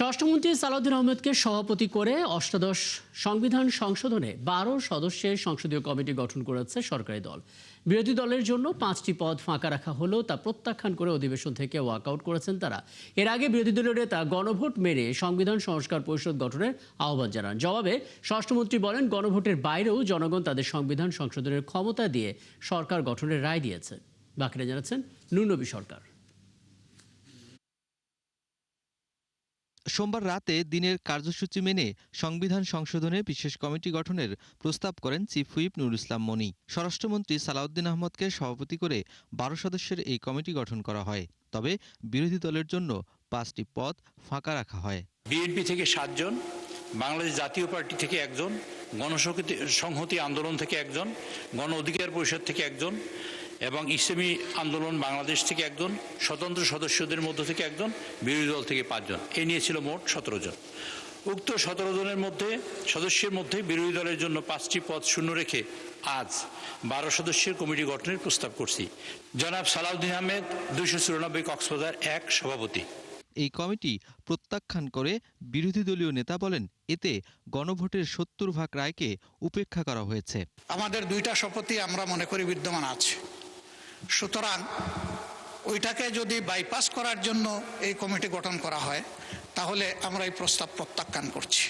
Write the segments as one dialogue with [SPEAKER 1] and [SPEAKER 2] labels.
[SPEAKER 1] স্বরাষ্ট্রমন্ত্রী সালাউদ্দিন আহমেদকে সভাপতি করে অষ্টাদশ সংবিধান সংশোধনে ১২ সদস্যের সংসদীয় কমিটি গঠন করেছে সরকারি দল। বিরোধী দলের জন্য ৫টি পদ ফাঁকা রাখা হলেও তা প্রত্যাখ্যান করে অধিবেশন থেকে ওয়াকআউট করেছেন তারা। এর আগে বিরোধী দলীয় নেতা গণভোট মেনে সংবিধান সংস্কার পরিষদ গঠনের আহ্বান জানান। জবাবে স্বরাষ্ট্রমন্ত্রী বলেন, গণভোটের বাইরেও জনগণ তাদের সংবিধান সংশোধনের ক্ষমতা দিয়ে সরকার গঠনের রায় দিয়েছে। বাকিরা জানাচ্ছেন নুরনবী সরকার।
[SPEAKER 2] সোমবার রাতে দিনের কার্যসূচি মেনে সংবিধান সংশোধনে বিশেষ কমিটি গঠনের প্রস্তাব করেন চিফ হুইপ নুরুল ইসলাম মনি। স্বরাষ্ট্রমন্ত্রী সালাউদ্দিন আহমদকে সভাপতি করে ১২ সদস্যের এই কমিটি গঠন করা হয়। তবে বিরোধী দলের জন্য ৫টি পদ ফাঁকা রাখা হয়।
[SPEAKER 3] বিএনপি থেকে ৭ জন, বাংলাদেশ জাতীয় পার্টি থেকে ১ জন, গণসংহতি আন্দোলন থেকে 1 জন, গণ অধিকার পরিষদ থেকে 1 জন এবং ইসলামী আন্দোলন বাংলাদেশ থেকে 1 জন, স্বতন্ত্র সদস্যদের মধ্য থেকে 1 জন, বিরোধী দল থেকে 5 জন। এ নিয়ে ছিল মোট 17 জন। উক্ত 17 জনের সদস্যের মধ্যে বিরোধী দলের জন্য 5টি পদ শূন্য রেখে আজ 12 সদস্যের কমিটি গঠনের প্রস্তাব করছি। জনাব সালাউদ্দিন আহমেদ, 294 কক্সবাজার 1 সভাপতি।
[SPEAKER 2] এই কমিটি প্রত্যাখ্যান করে বিরোধী দলীয় নেতা বলেন, এতে গণভোটের ৭০ ভাগ রায়কে উপেক্ষা করা হয়েছে।
[SPEAKER 4] আমাদের 2টা শপথই আমরা মনে করি বিদ্যমান আছে, সুতরাং ওইটাকে যদি বাইপাস করার জন্য এই কমিটি গঠন করা হয় তাহলে আমরা এই প্রস্তাব প্রত্যাখ্যান করছি।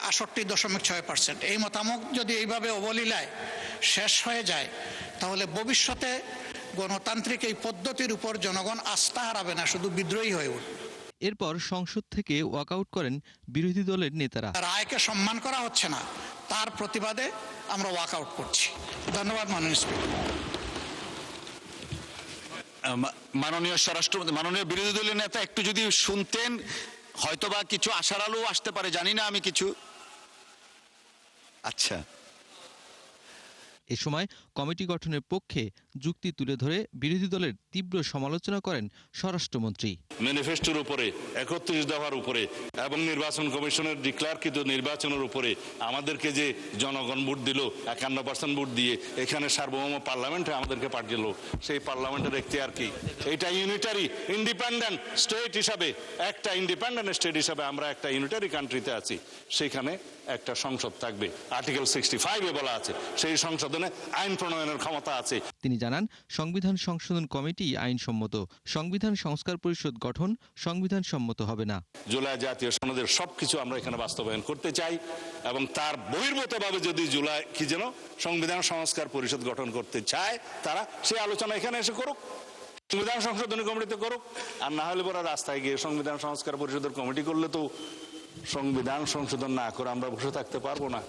[SPEAKER 4] ৬৮.৬%। এই মতামত যদি এইভাবে অবলীলায় শেষ হয়ে যায় তাহলে ভবিষ্যতে গণতান্ত্রিক এই পদ্ধতির উপর জনগণ আস্থা হারাবে না, শুধু বিদ্রোহী হয়ে উঠবে।
[SPEAKER 2] এরপর সংসদ থেকে ওয়াকআউট করেন বিরোধী দলের নেতারা।
[SPEAKER 4] রায়কে সম্মান করা হচ্ছে না, তার প্রতিবাদে আমরা ওয়াকআউট করছি। ধন্যবাদ মাননীয় স্পিকার।
[SPEAKER 5] মাননীয় স্বরাষ্ট্রমন্ত্রী, মাননীয় বিরোধী দলীয় নেতা একটু যদি শুনতেন হয়তোবা কিছু আশার আলো আসতে পারে, জানি না আমি কিছু। আচ্ছা,
[SPEAKER 2] এ সময় কমিটি গঠনের পক্ষে যুক্তি তুলে ধরে বিরোধী দলের তীব্র সমালোচনা করেন স্বরাষ্ট্রমন্ত্রী।
[SPEAKER 6] ম্যানিফেস্টোর উপরে ৩১ দফার উপরে এবং নির্বাচন কমিশনের ডিক্লারকৃত নির্বাচনের উপরে আমাদেরকে যে জনগণ ভোট দিল, ৫১% ভোট দিয়ে এখানে সার্বভৌম পার্লামেন্টে আমাদেরকে পাঠিয়েছিল, সেই পার্লামেন্টের এখতিয়ার কি? এটা ইউনিটারি ইন্ডিপেন্ডেন্ট স্টেট হিসাবে, একটা ইন্ডিপেন্ডেন্ট স্টেট হিসাবে আমরা একটা ইউনিটারি কান্ট্রিতে আছি, সেখানে একটা সংসদ থাকবে। আর্টিকেল 65-এ বলা আছে সেই সংশোধনে আইন প্রণয়নের ক্ষমতা আছে।
[SPEAKER 2] তিনি জানান, সংবিধান সংশোধন কমিটি আইনসম্মত, সংবিধান সংস্কার পরিষদ গঠন সংবিধান সম্মত হবে না।
[SPEAKER 6] জুলাই জাতীয় সনদের সবকিছু আমরা এখানে বাস্তবায়ন করতে চাই এবং তার বহির্ভূতভাবে যদি সংবিধান সংস্কার পরিষদ গঠন করতে চায় তারা সেই আলোচনা এখানে এসে করুক, সংবিধান সংশোধনী কমিটিতে করুক। আর না হলে পরে রাস্তায় গিয়ে সংবিধান সংস্কার পরিষদের কমিটি করলে তো সংবিধান সংশোধন না করে আমরা বসে থাকতে পারবো না।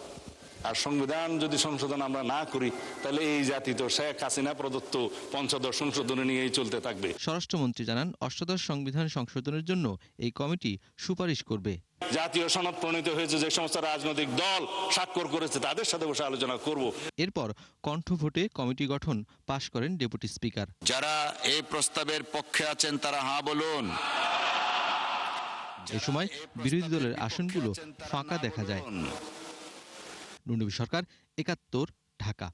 [SPEAKER 6] আর সংবিধান যদি সংশোধন আমরা না করি তাহলে এই জাতি তো শেখ হাসিনা প্রদত্ত পঞ্চদশ সংশোধনী নিয়েই চলতে থাকবে।
[SPEAKER 2] স্বরাষ্ট্রমন্ত্রী জানান, অষ্টাদশ সংবিধান সংশোধনের জন্য এই কমিটি সুপারিশ করবে।
[SPEAKER 6] জাতীয় সনদ প্রণীত হয়েছে, যে সমস্ত রাজনৈতিক দল স্বাক্ষর করেছে তাদের সাথে বসে আলোচনা করব।
[SPEAKER 2] এরপর কণ্ঠভোটে কমিটি গঠন পাশ করেন ডেপুটি স্পিকার।
[SPEAKER 5] যারা এই প্রস্তাবের পক্ষে আছেন তারা হ্যাঁ বলুন।
[SPEAKER 2] এ সময় বিরোধী দলের আসনগুলো ফাঁকা দেখা যায়। নুরনবী সরকার, ৭১, ঢাকা।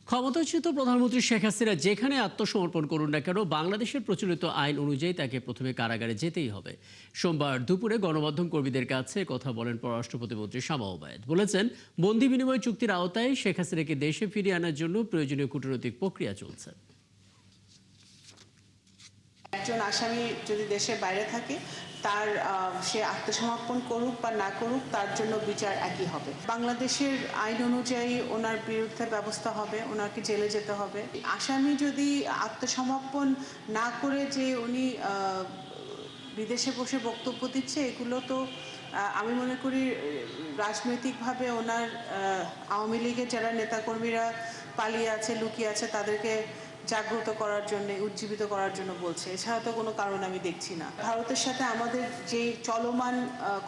[SPEAKER 1] ক্ষমতাচ্যুত প্রধানমন্ত্রী শেখ হাসিনা যেখানে আত্মসমর্পণ করুন না কেন, বাংলাদেশের প্রচলিত আইন অনুযায়ী তাকে প্রথমে কারাগারে যেতেই হবে। সোমবার দুপুরে গণমাধ্যম কর্মীদের কাছে কথা বলেন পররাষ্ট্র প্রতিমন্ত্রী শামা ওবায়েদ। বলেছেন, বন্দি বিনিময় চুক্তির আওতায় শেখ হাসিনাকে দেশে ফিরিয়ে আনার জন্য প্রয়োজনীয় কূটনৈতিক প্রক্রিয়া চলছে।
[SPEAKER 7] একজন আসামি যদি দেশের বাইরে থাকে, তার সে আত্মসমর্পণ করুক বা না করুক, তার জন্য বিচার একই হবে। বাংলাদেশের আইন অনুযায়ী ওনার বিরুদ্ধে ব্যবস্থা হবে, ওনাকে জেলে যেতে হবে। আসামি যদি আত্মসমর্পণ না করে যে উনি বিদেশে বসে বক্তব্য দিচ্ছে, এগুলো তো আমি মনে করি রাজনৈতিকভাবে ওনার আওয়ামী লীগের যারা নেতাকর্মীরা পালিয়ে আছে, লুকিয়ে আছে, তাদেরকে জাগ্রত করার জন্য, উজ্জীবিত করার জন্য বলছে। এছাড়া তো কোনো কারণ আমি দেখছি না। ভারতের সাথে আমাদের যে চলমান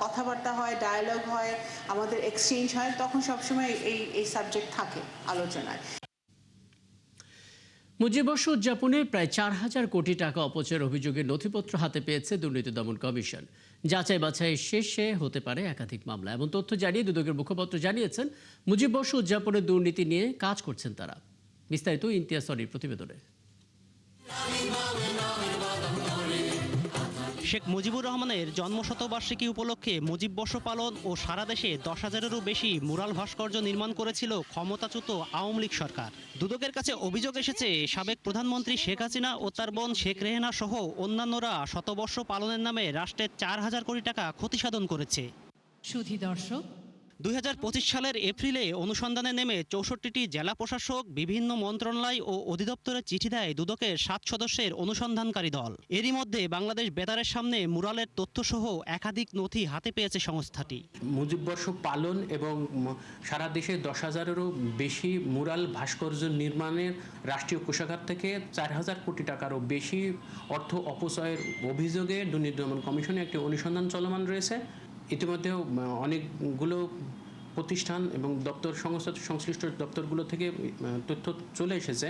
[SPEAKER 7] কথাবার্তা হয়, ডায়ালগ হয়, আমাদের এক্সচেঞ্জ হয়, তখন সবসময় এই সাবজেক্ট থাকে আলোচনায়।
[SPEAKER 1] মুজিববর্ষ উদযাপনে প্রায় ৪,০০০ কোটি টাকা অপচয়ের অভিযোগের নথিপত্র হাতে পেয়েছে দুর্নীতি দমন কমিশন। যাচাই বাছাই শেষে হতে পারে একাধিক মামলা। এমন তথ্য জানিয়ে দুদকের মুখপাত্র জানিয়েছেন, মুজিববর্ষ উদযাপনের দুর্নীতি নিয়ে কাজ করছেন তারা। বিস্তারিত ইমতিয়াজ সরির প্রতিবেদনে।
[SPEAKER 8] শেখ মুজিবুর রহমানের জন্মশতবার্ষিকী উপলক্ষে মুজিব বর্ষ পালন ও সারা দেশে 10,000-এরও বেশি মুরাল ভাস্কর্য নির্মাণ করেছিল ক্ষমতাচ্যুত আওয়ামী লীগ সরকার। দুদকের কাছে অভিযোগ এসেছে, সাবেক প্রধানমন্ত্রী শেখ হাসিনা ও তার বোন শেখ রেহেনা সহ অন্যান্যরা শতবর্ষ পালনের নামে রাষ্ট্রের 4,000 কোটি টাকা ক্ষতিসাধন করেছে।
[SPEAKER 9] সুধী দর্শক,
[SPEAKER 8] 2025 সালের এপ্রিলে অনুসন্ধানে নেমে 64টি জেলা প্রশাসক, বিভিন্ন মন্ত্রণালয় ও অধিদপ্তরে চিঠি দেয় দুদকের 7 সদস্যের অনুসন্ধানকারী দল। এরই মধ্যে বাংলাদেশ বেতারের সামনে মুরালের তথ্যসহ একাধিক নথি হাতে পেয়েছে সংস্থাটি।
[SPEAKER 10] মুজিব বর্ষ পালন এবং সারা দেশে 10,000-এরও বেশি মুরাল ভাস্কর্য নির্মাণের রাষ্ট্রীয় কোষাগার থেকে 4,000 কোটি টাকারও বেশি অর্থ অপচয়ের অভিযোগে দুর্নীতি দমন কমিশনে একটি অনুসন্ধান চলমান রয়েছে। ইতিমধ্যেও অনেকগুলো প্রতিষ্ঠান এবং দপ্তর সংশ্লিষ্ট দপ্তরগুলো থেকে তথ্য চলে এসেছে।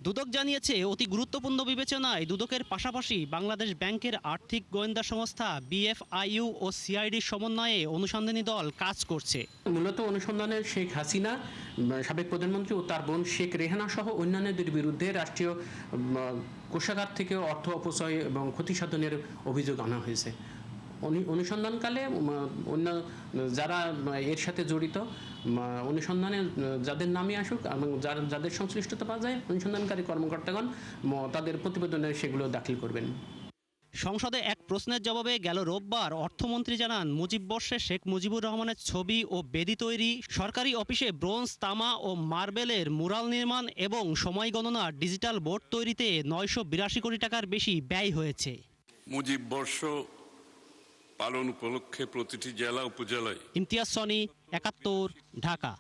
[SPEAKER 8] দুদক জানিয়েছে, অতি গুরুত্বপূর্ণ বিবেচনায় দুদকের পাশাপাশি বাংলাদেশ ব্যাংকের আর্থিক গোয়েন্দা সংস্থা BFIU ও CIDর সমন্বয়ে অনুসন্ধানী দল কাজ করছে।
[SPEAKER 10] মূলত অনুসন্ধানে শেখ হাসিনা, সাবেক প্রধানমন্ত্রী ও তার বোন শেখ রেহানা সহ অন্যান্যদের বিরুদ্ধে রাষ্ট্রীয় কোষাগার থেকে অর্থ অপচয় এবং ক্ষতিসাধনের অভিযোগ আনা হয়েছে। অনুসন্ধানকালে অন্য যারা এর সাথে জড়িত অনুসন্ধানে যাদের নামে আসুক এবং যাদের সংশ্লিষ্টতা পাওয়া যায়, অনুসন্ধানকারী কর্মকর্তাগণ তাদের প্রতিবেদনে সেগুলো দাখিল করবেন।
[SPEAKER 8] সংসদে এক প্রশ্নের জবাবে গেল রোববার অর্থমন্ত্রী জানান, মুজিব বর্ষে শেখ মুজিবুর রহমানের ছবি ও বেদি তৈরি, সরকারি অফিসে ব্রোঞ্জ, তামা ও মার্বেলের মুরাল নির্মাণ এবং সময় গণনার ডিজিটাল বোর্ড তৈরিতে 982 কোটি টাকার বেশি ব্যয় হয়েছে।
[SPEAKER 11] মুজিব বর্ষ পালন উপলক্ষে প্রতিটি জেলা উপজেলায়।
[SPEAKER 8] ইমতিয়াজ সনি, 71, ঢাকা।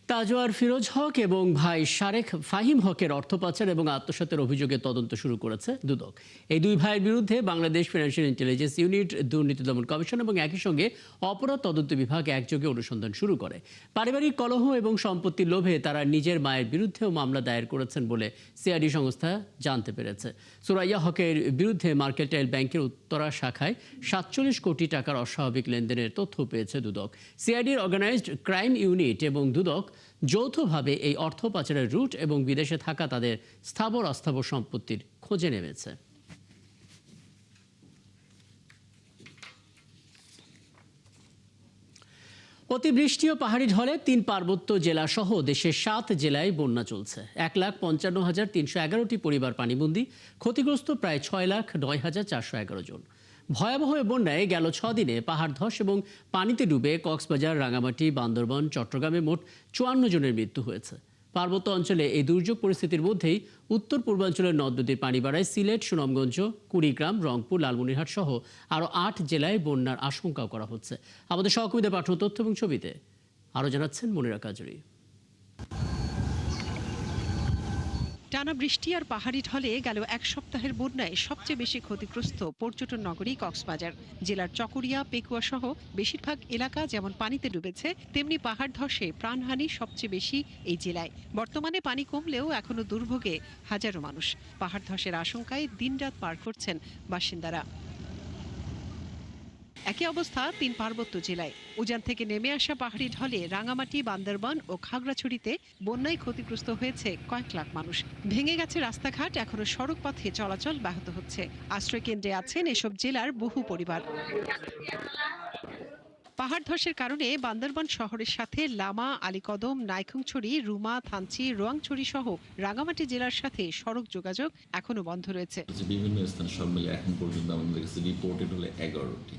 [SPEAKER 1] তাজওয়ার ফিরোজ হক এবং ভাই শারেক ফাহিম হকের অর্থ পাচার এবং আত্মসাতের অভিযোগে তদন্ত শুরু করেছে দুদক। এই দুই ভাইয়ের বিরুদ্ধে বাংলাদেশ ফিনান্সিয়াল ইন্টেলিজেন্স ইউনিট, দুর্নীতি দমন কমিশন এবং একই সঙ্গে অপরাধ তদন্ত বিভাগ একযোগে অনুসন্ধান শুরু করে। পারিবারিক কলহ এবং সম্পত্তির লোভে তারা নিজের মায়ের বিরুদ্ধেও মামলা দায়ের করেছেন বলে CID সংস্থা জানতে পেরেছে। সুরাইয়া হকের বিরুদ্ধে মার্কেন্টাইল ব্যাংকের উত্তরা শাখায় 47 কোটি টাকার অস্বাভাবিক লেনদেনের তথ্য পেয়েছে দুদক। CIDর অর্গানাইজড ক্রাইম ইউনিট এবং দুদক যৌথভাবে এই অর্থ পাচারের রুট এবং বিদেশে থাকা তাদের স্থাবর অস্থাবর সম্পত্তির খোঁজে নেমেছে। অতিবৃষ্টি ও পাহাড়ি ঢলে 3 পার্বত্য জেলা সহ দেশের 7 জেলায় বন্যা চলছে। 1,55,311টি পরিবার পানিবন্দী, ক্ষতিগ্রস্ত প্রায় 6,09,411 জন। ভয়াবহ বন্যায় গেল 6 দিনে পাহাড় ধস এবং পানিতে ডুবে কক্সবাজার, রাঙামাটি, বান্দরবান, চট্টগ্রামে মোট 54 জনের মৃত্যু হয়েছে। পার্বত্য অঞ্চলে এই দুর্যোগ পরিস্থিতির মধ্যেই উত্তর পূর্বাঞ্চলের নদ নদীর পানি বাড়ায় সিলেট, সুনামগঞ্জ, কুড়িগ্রাম, রংপুর, লালমনিরহাট সহ আরও 8 জেলায় বন্যার আশঙ্কাও করা হচ্ছে। আমাদের সহকর্মীদের পাঠানো তথ্য এবং ছবিতে আরও জানাচ্ছেন মনিরা কাজরি।
[SPEAKER 9] টানা বৃষ্টি আর পাহাড়ি ঢলে গেল এক সপ্তাহের বন্যায় সবচেয়ে বেশি ক্ষতিগ্রস্ত পর্যটন নগরী কক্সবাজার। জেলার চকরিয়া, পেকুয়া সহ বেশিরভাগ এলাকা যেমন পানিতে ডুবেছে, তেমনি পাহাড় ধসে প্রাণহানি সবচেয়ে বেশি এই জেলায়। বর্তমানে পানি কমলেও এখনো দুর্ভোগে হাজারো মানুষ। পাহাড় ধসের আশঙ্কায় দিনরাত পার করছেন বাসিন্দারা। একই অবস্থা 3 পার্বত্য জেলায়। উজান থেকে নেমে আসা পাহাড়ি ঢলে রাঙামাটি, বান্দরবান ও খাগড়াছড়িতে বন্যায় ক্ষতিগ্রস্ত হয়েছে কয়েক লাখ মানুষ। ভেঙে গেছে রাস্তাঘাট, এখনো সড়ক পথে চলাচল ব্যাহত হচ্ছে। আশ্রয় কেন্দ্রে আছেন এসব জেলার বহু পরিবার। পাহাড় ধসের কারণে বান্দরবান শহরের সাথে লামা, আলীকদম, নাইখংছড়ি, রুমা, থানচি, রোয়াংছড়ি সহ রাঙামাটি জেলার সাথে সড়ক যোগাযোগ এখনো বন্ধ রয়েছে।
[SPEAKER 12] বিভিন্ন স্থানে সব মিলে এখন পর্যন্ত আমাদের কাছে রিপোর্টেড হলে 11টি।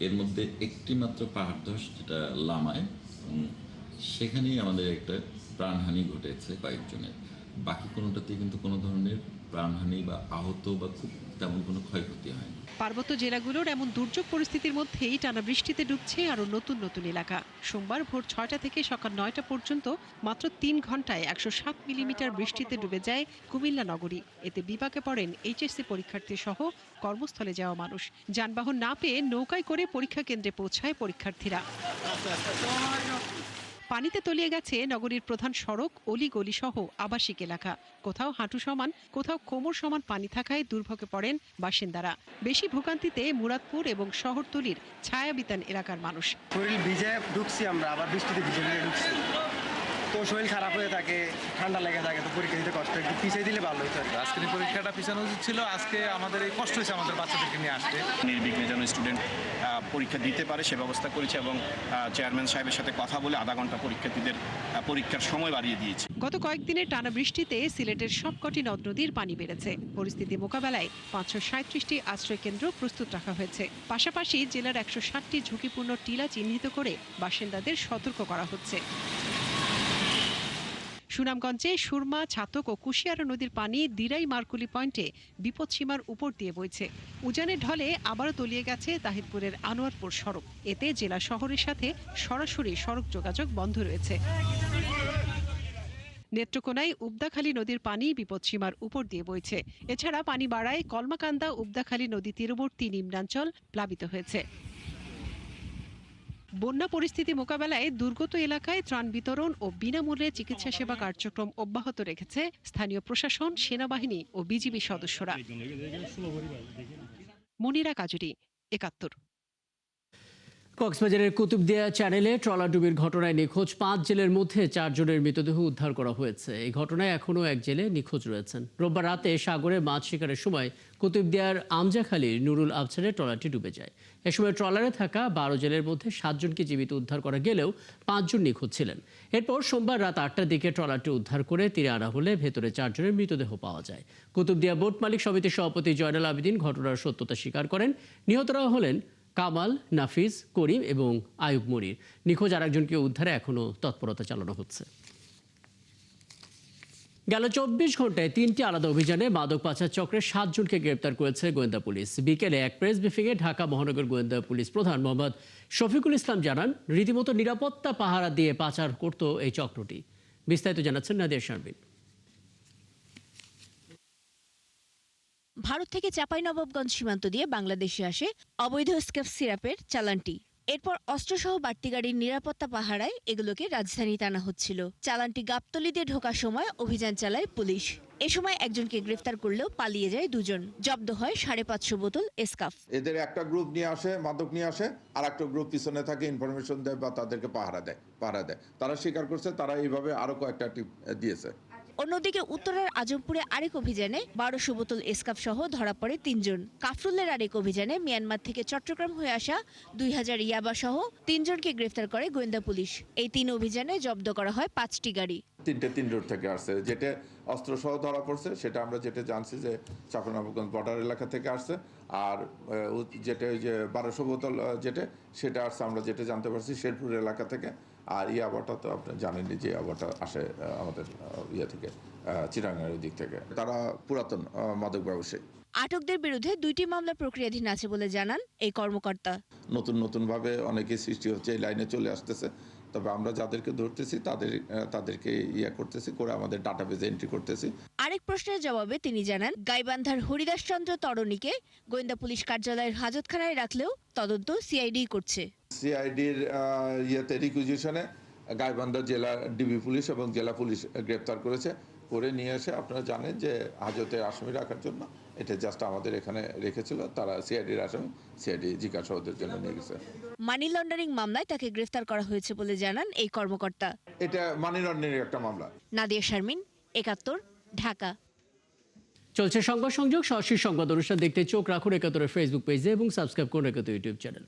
[SPEAKER 12] এর মধ্যে একটি মাত্র পাহাড় ধস, যেটা লামায়, সেখানেই আমাদের একটা প্রাণহানি ঘটেছে কয়েকজনের। বাকি কোনোটাতে কিন্তু কোনো ধরনের প্রাণহানি বা আহত বা খুব তেমন কোনো ক্ষয়ক্ষতি হয়নি।
[SPEAKER 9] পার্বত্য জেলাগুলোর এমন দুর্যোগ পরিস্থিতির মধ্যেই টানা বৃষ্টিতে ডুবছে আরো নতুন নতুন এলাকা। সোমবার ভোর 6টা থেকে সকাল 9টা পর্যন্ত মাত্র 3 ঘন্টায় 107 মিলিমিটার বৃষ্টিতে ডুবে যায় কুমিল্লা নগরী। এতে বিপাকে পড়েন HSC পরীক্ষার্থী সহ কর্মস্থলে যাওয়া মানুষ। যানবাহন না পেয়ে নৌকায় করে পরীক্ষা কেন্দ্রে পৌঁছায় পরীক্ষার্থীরা। পানিতে তলিয়ে গেছে নগরীর প্রধান সড়ক, অলিগলি সহ আবাসিক এলাকা। কোথাও হাঁটু সমান, কোথাও কোমর সমান পানি থাকায় দুর্ভোগে পড়েন বাসিন্দারা। বেশি ভোগান্তিতে মুরাদপুর এবং শহরতলির ছায়াবিতান এলাকার মানুষ।
[SPEAKER 13] শরীর ভিজে ঢুকছি আমরা, আবার বৃষ্টিতে ভিজে ঢুকছি। তো শরীর খারাপ হয়ে থাকে, ঠান্ডা লেগে থাকে, তো পরীক্ষা দিতে কষ্ট, একটু পিছিয়ে দিলে ভালো হতো।
[SPEAKER 14] আজকের পরীক্ষাটা পিছানো উচিত ছিল, আজকে আমাদের এই কষ্ট হয়েছে আমাদের বাচ্চাদেরকে নিয়ে আসতে।
[SPEAKER 15] নির্বিঘ্নে যেন স্টুডেন্ট পরীক্ষা দিতে পারে সে ব্যবস্থা করেছে এবং চেয়ারম্যান সাহেবের সাথে কথা বলে আধা ঘন্টা পরীক্ষার্থীদের পরীক্ষার সময় বাড়িয়ে দিয়েছে।
[SPEAKER 9] গত কয়েকদিনের টানা বৃষ্টিতে সিলেটের সবকটি নদ নদীর পানি বেড়েছে। পরিস্থিতি মোকাবেলায় 537টি আশ্রয় কেন্দ্র প্রস্তুত রাখা হয়েছে। পাশাপাশি জেলার 160টি ঝুঁকিপূর্ণ টিলা চিহ্নিত করে বাসিন্দাদের সতর্ক করা হচ্ছে। সুনামগঞ্জে সুরমা, ছাতক ও কুশিয়ারা নদীর পানি দিরাই মারকুলি পয়েন্টে বিপদসীমার উপর দিয়ে বইছে। উজানের ঢলে আবারও তলিয়ে গেছে তাহিরপুরের আনোয়ারপুর সড়ক। এতে জেলা শহরের সাথে সরাসরি সড়ক যোগাযোগ বন্ধ রয়েছে। নেত্রকোনায় উবদাখালী নদীর পানি বিপদসীমার উপর দিয়ে বইছে। এছাড়া পানি বাড়ায় কলমাকান্দা উবদাখালী নদী তীরবর্তী নিম্নাঞ্চল প্লাবিত হয়েছে। বন্যা পরিস্থিতি মোকাবেলায় দুর্গত এলাকায় ত্রাণ বিতরণ ও বিনামূল্যে চিকিৎসা সেবা কার্যক্রম অব্যাহত রেখেছে স্থানীয় প্রশাসন, সেনাবাহিনী ও বিজিবি সদস্যরা। মনিরা কাজুরি, ৭১।
[SPEAKER 1] কক্সবাজারের কুতুবদিয়া চ্যানেলে ট্রলাডুবির ঘটনায় নিখোঁজ 5 জেলের মধ্যে 4 জনের মৃতদেহ উদ্ধার করা হয়েছে। এই ঘটনায় এখনও এক জেলে নিখোঁজ রয়েছেন। রোববার রাতে সাগরে মাছ শিকারের সময় কুতুবদিয়ার আমজাখালীর নুরুল আবছারের ট্রলারটি ডুবে যায়। এ সময় ট্রলারে থাকা 12 জেলের মধ্যে 7 জনকে জীবিত উদ্ধার করা গেলেও 5 জন নিখোঁজ ছিলেন। এরপর সোমবার রাত 8টার দিকে ট্রলারটি উদ্ধার করে তীরে আনা হলে ভেতরে 4 জনের মৃতদেহ পাওয়া যায়। কুতুবদিয়া বোট মালিক সমিতির সভাপতি জয়নাল আবেদিন ঘটনার সত্যতা স্বীকার করেন। নিহতরা হলেন কামাল, নাফিজ, করিম এবং আয়ুব মনির। নিখোঁজ আরেকজনকে উদ্ধারে এখনও তৎপরতা চালানো হচ্ছে। গেল 24 ঘন্টায় 3টি আলাদা অভিযানে মাদক পাচার চক্রের 7 জনকে গ্রেপ্তার করেছে গোয়েন্দা পুলিশ। বিকেলে এক প্রেস ব্রিফিংয়ে ঢাকা মহানগর গোয়েন্দা পুলিশ প্রধান মোহাম্মদ শফিকুল ইসলাম জানান, রীতিমতো নিরাপত্তা পাহারা দিয়ে পাচার করত এই চক্রটি। বিস্তারিত জানাচ্ছেন নাদিয়া শারমিন।
[SPEAKER 16] ভারত থেকে চাঁপাইনবাবগঞ্জ সীমান্ত দিয়ে বাংলাদেশে আসে অবৈধ স্কেপ সিরাপের চালানটি। এরপর অস্ত্রসহ বাড়তি গাড়ির নিরাপত্তা পাহারায় এগুলোকে রাজধানীতে আনা হচ্ছিল। চালানটি গাবতলী দিয়ে ঢোকার সময় অভিযান চালায় পুলিশ। এ সময় একজনকে গ্রেফতার করলেও পালিয়ে যায় 2 জন। জব্দ হয় 550 বোতল এসকাফ।
[SPEAKER 17] এদের একটা গ্রুপ নিয়ে আসে, মাদক নিয়ে আসে, আর একটা গ্রুপ পিছনে থাকে, ইনফরমেশন দেয় বা তাদেরকে পাহারা দেয়। তারা স্বীকার করছে, তারা এইভাবে আরো কয়েকটা টিপ দিয়েছে।
[SPEAKER 16] অন্যদিকে উত্তরার আজমপুরে আরেক অভিযানে 1200 বোতল এসকাফ সহ ধরা পড়ে 3 জন। কাফরুলের আরেক অভিযানে মিয়ানমার থেকে চট্টগ্রাম হয়ে আসা 2000 ইয়াবা সহ 3 জনকে গ্রেফতার করে গোয়েন্দা পুলিশ। এই 3 অভিযানে জব্দ করা হয় 5টি গাড়ি।
[SPEAKER 17] 3 রোড থেকে আসছে, যেটা অস্ত্র সহ ধরা পড়ছে সেটা আমরা যেটা জানছি যে চাঁপাইনবাবগঞ্জ বর্ডার এলাকা থেকে আসছে। আর যেটা ওই যে 1200 বোতল সেটা আসছে আমরা যেটা জানতে পারছি শেরপুর এলাকা থেকে। আর ইয়াবাটা তো আপনি জানেনই যে ইয়াবাটা আসে আমাদের থেকে চিরাঙ্গার দিক থেকে। তারা পুরাতন মাদক ব্যবসায়ী।
[SPEAKER 16] আটকদের বিরুদ্ধে 2টি মামলা প্রক্রিয়াধীন আছে বলে জানান এই কর্মকর্তা।
[SPEAKER 17] নতুন ভাবে অনেকে সৃষ্টি হচ্ছে, এই লাইনে চলে আসতেছে। তবে আমরা যাদেরকে ধরতেছি তাদেরকে করতেছি করে আমাদের ডাটাবেজে এন্ট্রি করতেছি।
[SPEAKER 16] আরেক প্রশ্নের জবাবে তিনি জানান, গাইবান্ধার হরিদাসচন্দ্র তরণীকে গোয়েন্দা পুলিশ কার্যালয়ের হাজতখানায় রাখলেও তদন্ত সিআইডি করছে।
[SPEAKER 17] সিআইডির রিকুইজিশনে গাইবান্ধা জেলা ডিবি পুলিশ এবং জেলা পুলিশ গ্রেপ্তার করে নিয়ে এসে আপনারা জানেন যে হাজতে আসামি রাখার জন্য এটা জাস্ট আমাদের এখানে রেখেছিল। তারা সিআইডির আসামি, সিআইডি জিজ্ঞাসাবাদের জন্য নিয়ে গেছে।
[SPEAKER 16] মানি লন্ডারিং মামলায় তাকে গ্রেফতার করা হয়েছে বলে জানান এই কর্মকর্তা।
[SPEAKER 17] এটা মানি লন্ডারিং একটা মামলা।
[SPEAKER 16] নাদিয়া শারমিন, ৭১, ঢাকা।
[SPEAKER 1] চলছে সংবাদ সংযোগ। সরাসরি সংবাদ অনুষ্ঠান দেখতে চোখ রাখুন ৭১ ফেসবুক পেজে এবং সাবস্ক্রাইব করুন ৭১ ইউটিউব চ্যানেল।